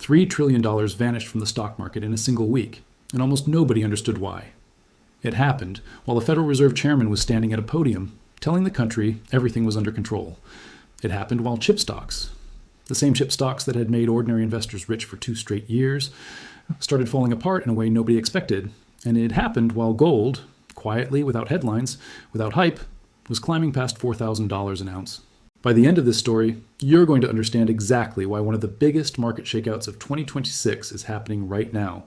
$3 trillion vanished from the stock market in a single week, and almost nobody understood why. It happened while the Federal Reserve Chairman was standing at a podium telling the country everything was under control. It happened while chip stocks, the same chip stocks that had made ordinary investors rich for 2 straight years, started falling apart in a way nobody expected. And it happened while gold, quietly, without headlines, without hype, was climbing past $4,000 an ounce. By the end of this story, you're going to understand exactly why one of the biggest market shakeouts of 2026 is happening right now,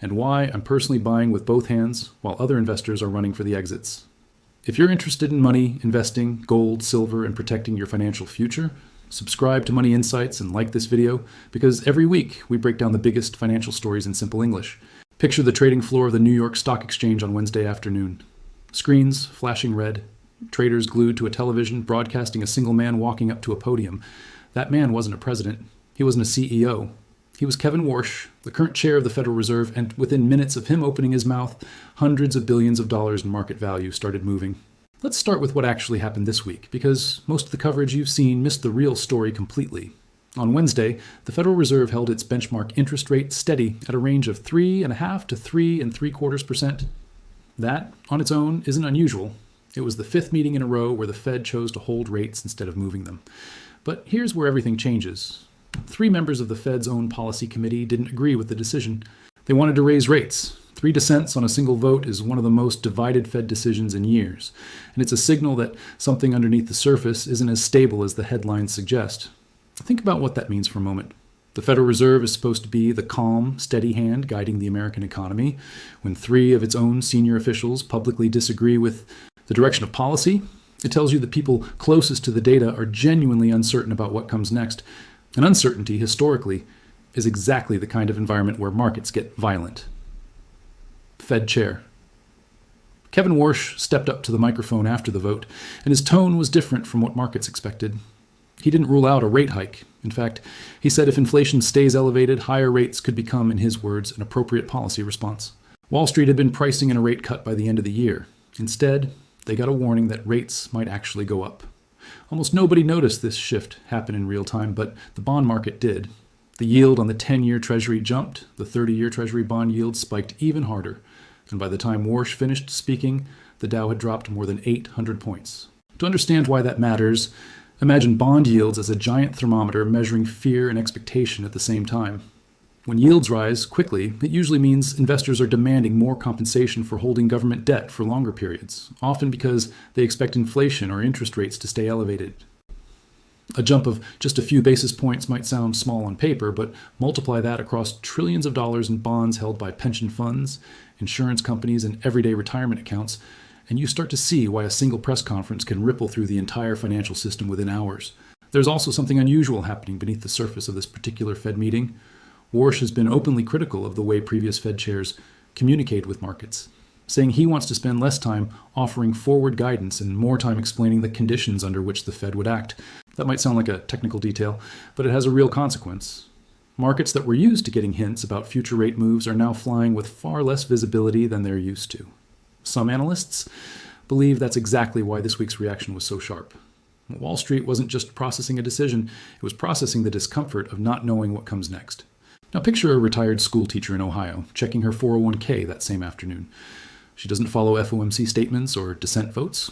and why I'm personally buying with both hands while other investors are running for the exits. If you're interested in money, investing, gold, silver, and protecting your financial future, subscribe to Money Insights and like this video, because every week we break down the biggest financial stories in simple English. Picture the trading floor of the New York Stock Exchange on Wednesday afternoon. Screens flashing red, traders glued to a television broadcasting a single man walking up to a podium. That man wasn't a president. He wasn't a CEO. He was Kevin Warsh, the current chair of the Federal Reserve, and within minutes of him opening his mouth, hundreds of billions of dollars in market value started moving. Let's start with what actually happened this week, because most of the coverage you've seen missed the real story completely. On Wednesday, the Federal Reserve held its benchmark interest rate steady at a range of 3.5% to 3.75%. That, on its own, isn't unusual. It was the 5th meeting in a row where the Fed chose to hold rates instead of moving them. But here's where everything changes. 3 members of the Fed's own policy committee didn't agree with the decision. They wanted to raise rates. 3 dissents on a single vote is one of the most divided Fed decisions in years, and it's a signal that something underneath the surface isn't as stable as the headlines suggest. Think about what that means for a moment. The Federal Reserve is supposed to be the calm, steady hand guiding the American economy. When 3 of its own senior officials publicly disagree with the direction of policy, it tells you the people closest to the data are genuinely uncertain about what comes next. And uncertainty, historically, is exactly the kind of environment where markets get violent. Fed Chair. Kevin Warsh stepped up to the microphone after the vote, and his tone was different from what markets expected. He didn't rule out a rate hike. In fact, he said if inflation stays elevated, higher rates could become, in his words, an appropriate policy response. Wall Street had been pricing in a rate cut by the end of the year. Instead, they got a warning that rates might actually go up. Almost nobody noticed this shift happen in real time, but the bond market did. The yield on the 10-year Treasury jumped, the 30-year Treasury bond yield spiked even harder, and by the time Warsh finished speaking, the Dow had dropped more than 800 points. To understand why that matters, imagine bond yields as a giant thermometer measuring fear and expectation at the same time. When yields rise quickly, it usually means investors are demanding more compensation for holding government debt for longer periods, often because they expect inflation or interest rates to stay elevated. A jump of just a few basis points might sound small on paper, but multiply that across trillions of dollars in bonds held by pension funds, insurance companies, and everyday retirement accounts, and you start to see why a single press conference can ripple through the entire financial system within hours. There's also something unusual happening beneath the surface of this particular Fed meeting. Warsh has been openly critical of the way previous Fed chairs communicate with markets, saying he wants to spend less time offering forward guidance and more time explaining the conditions under which the Fed would act. That might sound like a technical detail, but it has a real consequence. Markets that were used to getting hints about future rate moves are now flying with far less visibility than they're used to. Some analysts believe that's exactly why this week's reaction was so sharp. Wall Street wasn't just processing a decision, it was processing the discomfort of not knowing what comes next. Now picture a retired school teacher in Ohio checking her 401k that same afternoon. She doesn't follow FOMC statements or dissent votes.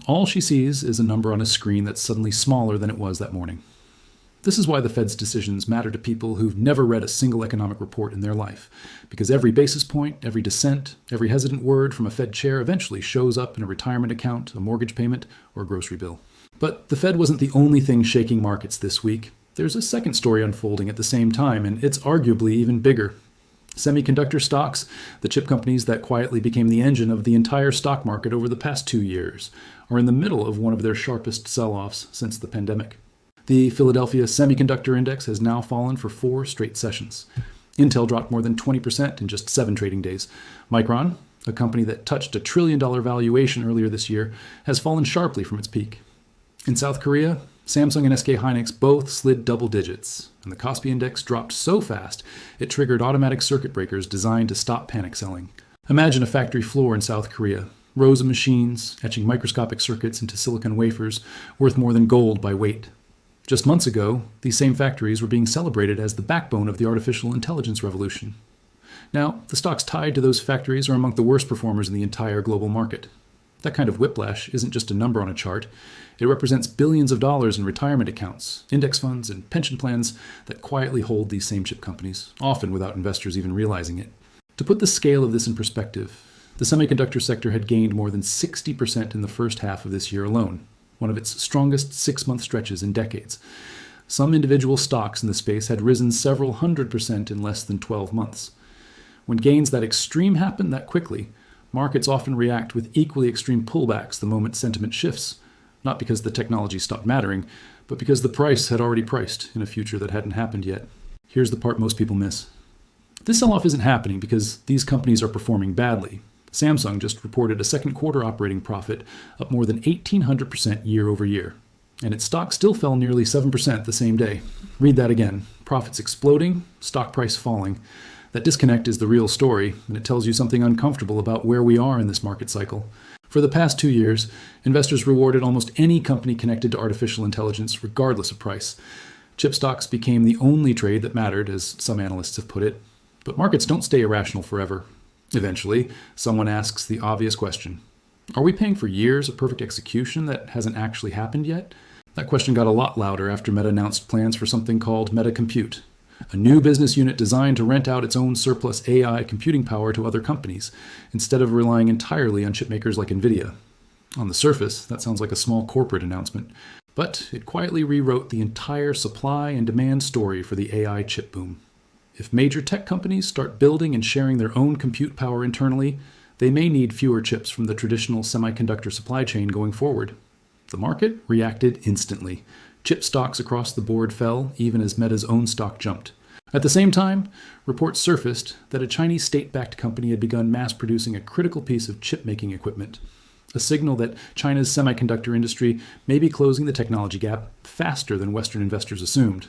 All she sees is a number on a screen that's suddenly smaller than it was that morning. This is why the Fed's decisions matter to people who've never read a single economic report in their life, because every basis point, every dissent, every hesitant word from a Fed chair eventually shows up in a retirement account, a mortgage payment, or a grocery bill. But the Fed wasn't the only thing shaking markets this week. There's a second story unfolding at the same time, and it's arguably even bigger. Semiconductor stocks, the chip companies that quietly became the engine of the entire stock market over the past 2 years, are in the middle of one of their sharpest sell-offs since the pandemic. The Philadelphia Semiconductor Index has now fallen for 4 straight sessions. Intel dropped more than 20% in just 7 trading days. Micron, a company that touched a $1 trillion valuation earlier this year, has fallen sharply from its peak. In South Korea, Samsung and SK Hynix both slid double digits, and the Kospi Index dropped so fast it triggered automatic circuit breakers designed to stop panic selling. Imagine a factory floor in South Korea, rows of machines etching microscopic circuits into silicon wafers worth more than gold by weight. Just months ago, these same factories were being celebrated as the backbone of the artificial intelligence revolution. Now, the stocks tied to those factories are among the worst performers in the entire global market. That kind of whiplash isn't just a number on a chart. It represents billions of dollars in retirement accounts, index funds, and pension plans that quietly hold these same chip companies, often without investors even realizing it. To put the scale of this in perspective, the semiconductor sector had gained more than 60% in the first half of this year alone, one of its strongest 6-month stretches in decades. Some individual stocks in the space had risen several 100% in less than 12 months. When gains that extreme happen that quickly, markets often react with equally extreme pullbacks the moment sentiment shifts, not because the technology stopped mattering, but because the price had already priced in a future that hadn't happened yet. Here's the part most people miss. This sell-off isn't happening because these companies are performing badly. Samsung just reported a second quarter operating profit up more than 1,800% year over year. And its stock still fell nearly 7% the same day. Read that again. Profits exploding, stock price falling. That disconnect is the real story, and it tells you something uncomfortable about where we are in this market cycle. For the past 2 years, investors rewarded almost any company connected to artificial intelligence, regardless of price. Chip stocks became the only trade that mattered, as some analysts have put it. But markets don't stay irrational forever. Eventually, someone asks the obvious question. Are we paying for years of perfect execution that hasn't actually happened yet? That question got a lot louder after Meta announced plans for something called Meta Compute, a new business unit designed to rent out its own surplus AI computing power to other companies, instead of relying entirely on chipmakers like NVIDIA. On the surface, that sounds like a small corporate announcement, but it quietly rewrote the entire supply and demand story for the AI chip boom. If major tech companies start building and sharing their own compute power internally, they may need fewer chips from the traditional semiconductor supply chain going forward. The market reacted instantly. Chip stocks across the board fell, even as Meta's own stock jumped. At the same time, reports surfaced that a Chinese state-backed company had begun mass-producing a critical piece of chip-making equipment, a signal that China's semiconductor industry may be closing the technology gap faster than Western investors assumed.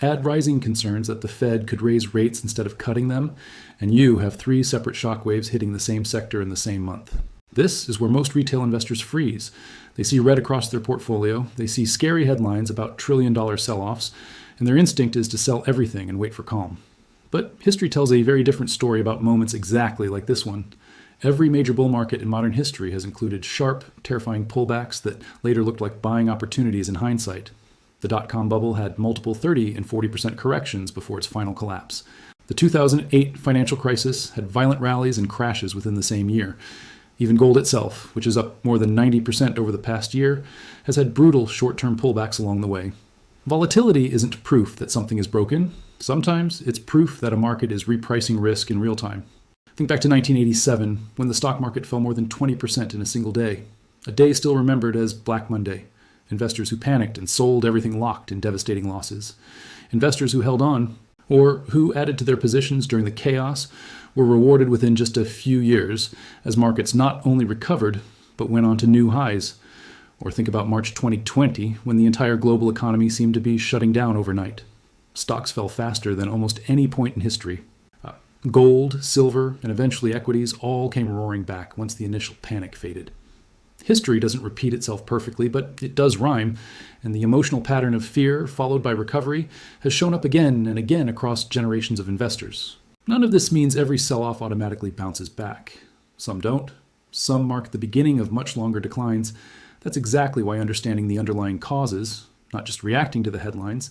Add rising concerns that the Fed could raise rates instead of cutting them, and you have 3 separate shockwaves hitting the same sector in the same month. This is where most retail investors freeze. They see red across their portfolio, they see scary headlines about trillion-dollar sell-offs, and their instinct is to sell everything and wait for calm. But history tells a very different story about moments exactly like this one. Every major bull market in modern history has included sharp, terrifying pullbacks that later looked like buying opportunities in hindsight. The dot-com bubble had multiple 30 and 40% corrections before its final collapse. The 2008 financial crisis had violent rallies and crashes within the same year. Even gold itself, which is up more than 90% over the past year, has had brutal short-term pullbacks along the way. Volatility isn't proof that something is broken. Sometimes it's proof that a market is repricing risk in real time. Think back to 1987, when the stock market fell more than 20% in a single day. A day still remembered as Black Monday. Investors who panicked and sold everything locked in devastating losses. Investors who held on, or who added to their positions during the chaos, were rewarded within just a few years as markets not only recovered, but went on to new highs. Or think about March 2020, when the entire global economy seemed to be shutting down overnight. Stocks fell faster than almost any point in history. Gold, silver, and eventually equities all came roaring back once the initial panic faded. History doesn't repeat itself perfectly, but it does rhyme, and the emotional pattern of fear followed by recovery has shown up again and again across generations of investors. None of this means every sell-off automatically bounces back. Some don't. Some mark the beginning of much longer declines. That's exactly why understanding the underlying causes, not just reacting to the headlines,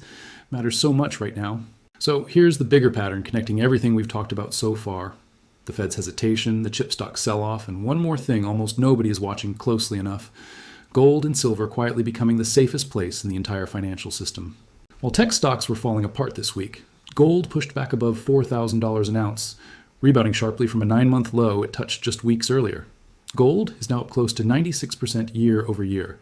matters so much right now. So here's the bigger pattern connecting everything we've talked about so far. The Fed's hesitation, the chip stock sell-off, and one more thing almost nobody is watching closely enough: gold and silver quietly becoming the safest place in the entire financial system. While tech stocks were falling apart this week, gold pushed back above $4,000 an ounce, rebounding sharply from a 9-month low it touched just weeks earlier. Gold is now up close to 96% year over year.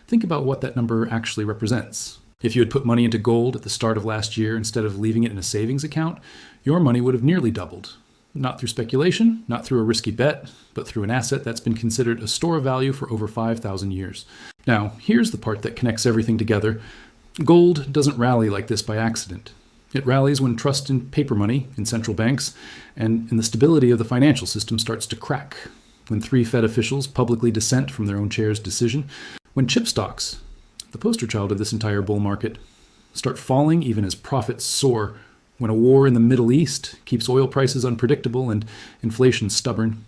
Think about what that number actually represents. If you had put money into gold at the start of last year instead of leaving it in a savings account, your money would have nearly doubled. Not through speculation, not through a risky bet, but through an asset that's been considered a store of value for over 5,000 years. Now, here's the part that connects everything together. Gold doesn't rally like this by accident. It rallies when trust in paper money, in central banks, and in the stability of the financial system starts to crack. When 3 Fed officials publicly dissent from their own chair's decision. When chip stocks, the poster child of this entire bull market, start falling even as profits soar, when a war in the Middle East keeps oil prices unpredictable and inflation stubborn.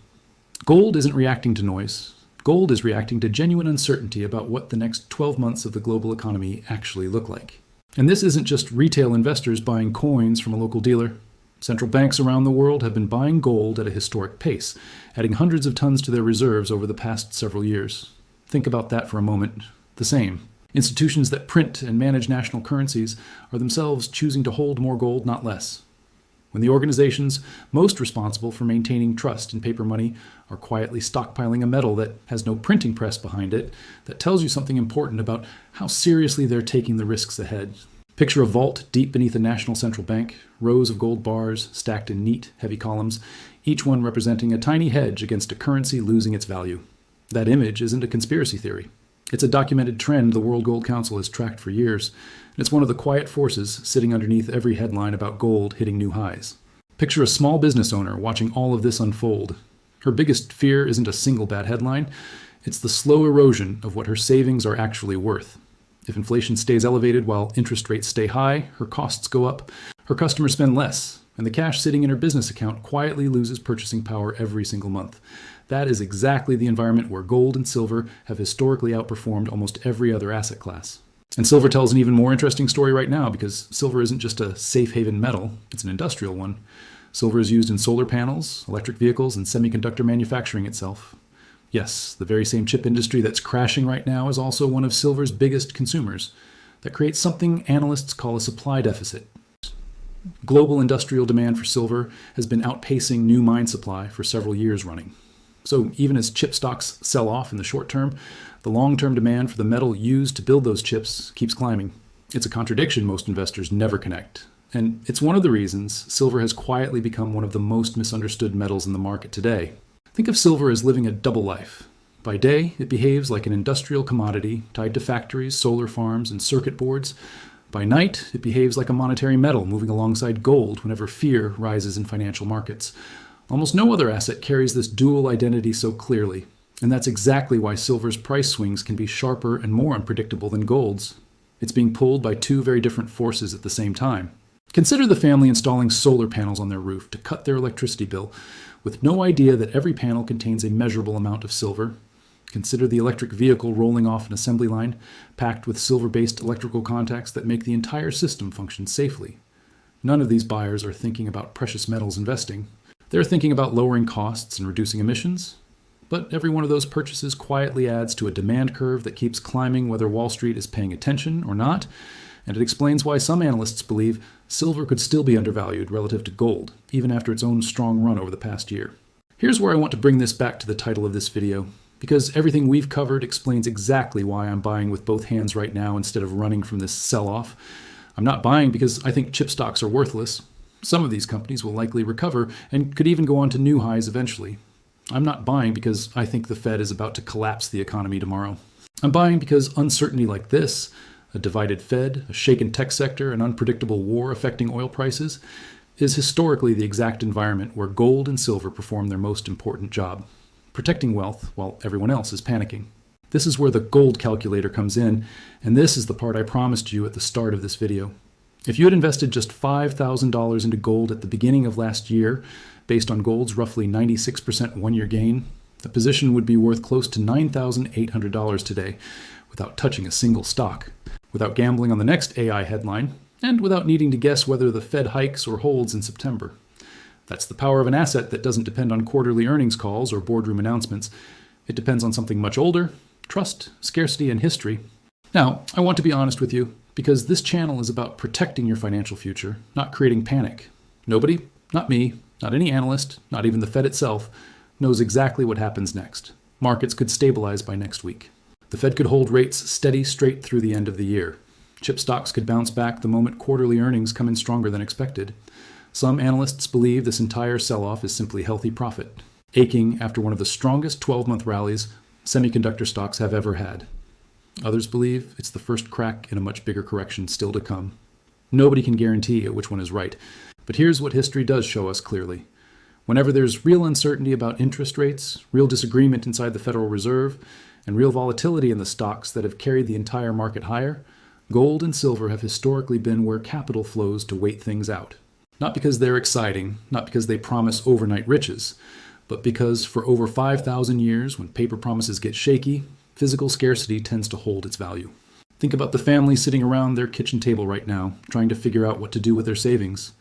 Gold isn't reacting to noise. Gold is reacting to genuine uncertainty about what the next 12 months of the global economy actually look like. And this isn't just retail investors buying coins from a local dealer. Central banks around the world have been buying gold at a historic pace, adding hundreds of tons to their reserves over the past several years. Think about that for a moment. The same. Institutions that print and manage national currencies are themselves choosing to hold more gold, not less. When the organizations most responsible for maintaining trust in paper money are quietly stockpiling a metal that has no printing press behind it, that tells you something important about how seriously they're taking the risks ahead. Picture a vault deep beneath a national central bank, rows of gold bars stacked in neat, heavy columns, each one representing a tiny hedge against a currency losing its value. That image isn't a conspiracy theory. It's a documented trend the World Gold Council has tracked for years, and it's one of the quiet forces sitting underneath every headline about gold hitting new highs. Picture a small business owner watching all of this unfold. Her biggest fear isn't a single bad headline, it's the slow erosion of what her savings are actually worth. If inflation stays elevated while interest rates stay high, her costs go up, her customers spend less, and the cash sitting in her business account quietly loses purchasing power every single month. That is exactly the environment where gold and silver have historically outperformed almost every other asset class. And silver tells an even more interesting story right now because silver isn't just a safe haven metal, it's an industrial one. Silver is used in solar panels, electric vehicles, and semiconductor manufacturing itself. Yes, the very same chip industry that's crashing right now is also one of silver's biggest consumers. That creates something analysts call a supply deficit. Global industrial demand for silver has been outpacing new mine supply for several years running. So even as chip stocks sell off in the short term, the long-term demand for the metal used to build those chips keeps climbing. It's a contradiction most investors never connect. And it's one of the reasons silver has quietly become one of the most misunderstood metals in the market today. Think of silver as living a double life. By day, it behaves like an industrial commodity tied to factories, solar farms, and circuit boards. By night, it behaves like a monetary metal moving alongside gold whenever fear rises in financial markets. Almost no other asset carries this dual identity so clearly, and that's exactly why silver's price swings can be sharper and more unpredictable than gold's. It's being pulled by two very different forces at the same time. Consider the family installing solar panels on their roof to cut their electricity bill, with no idea that every panel contains a measurable amount of silver. Consider the electric vehicle rolling off an assembly line, packed with silver-based electrical contacts that make the entire system function safely. None of these buyers are thinking about precious metals investing. They're thinking about lowering costs and reducing emissions. But every one of those purchases quietly adds to a demand curve that keeps climbing whether Wall Street is paying attention or not, and it explains why some analysts believe silver could still be undervalued relative to gold, even after its own strong run over the past year. Here's where I want to bring this back to the title of this video, because everything we've covered explains exactly why I'm buying with both hands right now instead of running from this sell-off. I'm not buying because I think chip stocks are worthless. Some of these companies will likely recover and could even go on to new highs eventually. I'm not buying because I think the Fed is about to collapse the economy tomorrow. I'm buying because uncertainty like this, a divided Fed, a shaken tech sector, an unpredictable war affecting oil prices, is historically the exact environment where gold and silver perform their most important job, protecting wealth while everyone else is panicking. This is where the gold calculator comes in, and this is the part I promised you at the start of this video. If you had invested just $5,000 into gold at the beginning of last year, based on gold's roughly 96% one-year gain, the position would be worth close to $9,800 today, without touching a single stock, without gambling on the next AI headline, and without needing to guess whether the Fed hikes or holds in September. That's the power of an asset that doesn't depend on quarterly earnings calls or boardroom announcements. It depends on something much older: trust, scarcity, and history. Now, I want to be honest with you, because this channel is about protecting your financial future, not creating panic. Nobody, not me, not any analyst, not even the Fed itself, knows exactly what happens next. Markets could stabilize by next week. The Fed could hold rates steady straight through the end of the year. Chip stocks could bounce back the moment quarterly earnings come in stronger than expected. Some analysts believe this entire sell-off is simply healthy profit, aching after one of the strongest 12-month rallies semiconductor stocks have ever had. Others believe it's the first crack in a much bigger correction still to come. Nobody can guarantee which one is right, but here's what history does show us clearly. Whenever there's real uncertainty about interest rates, real disagreement inside the Federal Reserve, and real volatility in the stocks that have carried the entire market higher, Gold and silver have historically been where capital flows to wait things out. Not because they're exciting, not because they promise overnight riches, but because for over 5,000 years, when paper promises get shaky, physical scarcity tends to hold its value. Think about the family sitting around their kitchen table right now, trying to figure out what to do with their savings.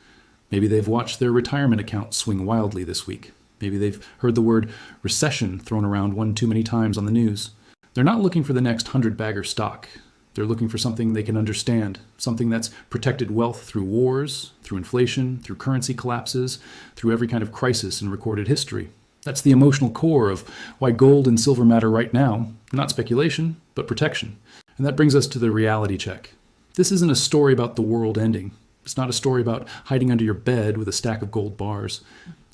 Maybe they've watched their retirement account swing wildly this week. Maybe they've heard the word recession thrown around one too many times on the news. They're not looking for the next 100-bagger stock. They're looking for something they can understand, something that's protected wealth through wars, through inflation, through currency collapses, through every kind of crisis in recorded history. That's the emotional core of why gold and silver matter right now, not speculation, but protection. And that brings us to the reality check. This isn't a story about the world ending. It's not a story about hiding under your bed with a stack of gold bars.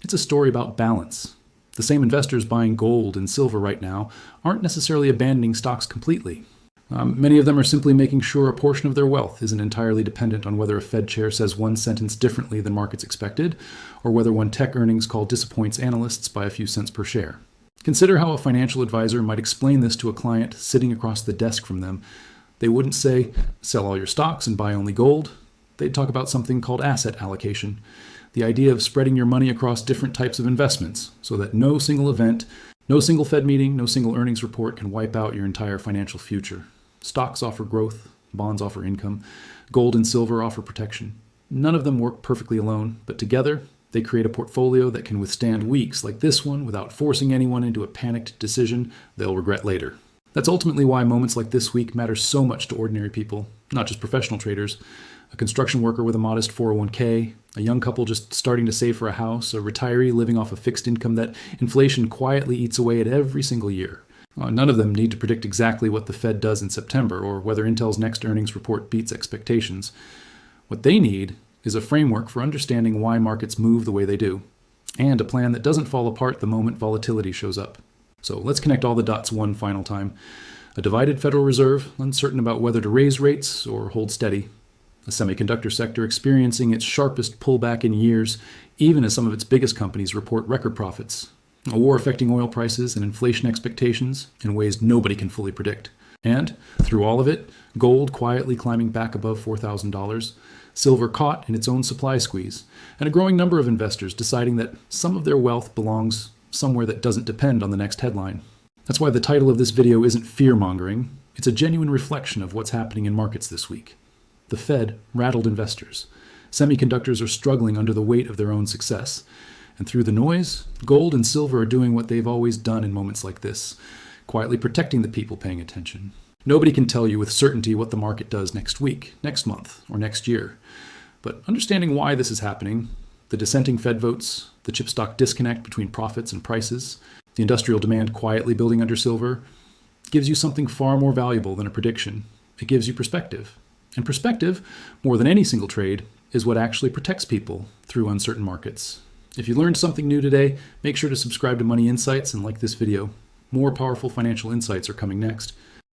It's a story about balance. The same investors buying gold and silver right now aren't necessarily abandoning stocks completely. Many of them are simply making sure a portion of their wealth isn't entirely dependent on whether a Fed chair says one sentence differently than markets expected, or whether one tech earnings call disappoints analysts by a few cents per share. Consider how a financial advisor might explain this to a client sitting across the desk from them. They wouldn't say, sell all your stocks and buy only gold. They'd talk about something called asset allocation, the idea of spreading your money across different types of investments so that no single event, no single Fed meeting, no single earnings report can wipe out your entire financial future. Stocks offer growth, bonds offer income, gold and silver offer protection. None of them work perfectly alone, but together they create a portfolio that can withstand weeks like this one without forcing anyone into a panicked decision they'll regret later. That's ultimately why moments like this week matter so much to ordinary people, not just professional traders. A construction worker with a modest 401k, a young couple just starting to save for a house, a retiree living off a fixed income that inflation quietly eats away at every single year. None of them need to predict exactly what the Fed does in September or whether Intel's next earnings report beats expectations. What they need is a framework for understanding why markets move the way they do, and a plan that doesn't fall apart the moment volatility shows up. So let's connect all the dots one final time. A divided Federal Reserve, uncertain about whether to raise rates or hold steady. A semiconductor sector experiencing its sharpest pullback in years, even as some of its biggest companies report record profits. A war affecting oil prices and inflation expectations in ways nobody can fully predict. And, through all of it, gold quietly climbing back above $4,000, silver caught in its own supply squeeze, and a growing number of investors deciding that some of their wealth belongs somewhere that doesn't depend on the next headline. That's why the title of this video isn't fear-mongering. It's a genuine reflection of what's happening in markets this week. The Fed rattled investors. Semiconductors are struggling under the weight of their own success. And through the noise, gold and silver are doing what they've always done in moments like this, quietly protecting the people paying attention. Nobody can tell you with certainty what the market does next week, next month, or next year. But understanding why this is happening, the dissenting Fed votes, the chip stock disconnect between profits and prices, the industrial demand quietly building under silver, gives you something far more valuable than a prediction. It gives you perspective. And perspective, more than any single trade, is what actually protects people through uncertain markets. If you learned something new today, make sure to subscribe to Money Insights and like this video. More powerful financial insights are coming next.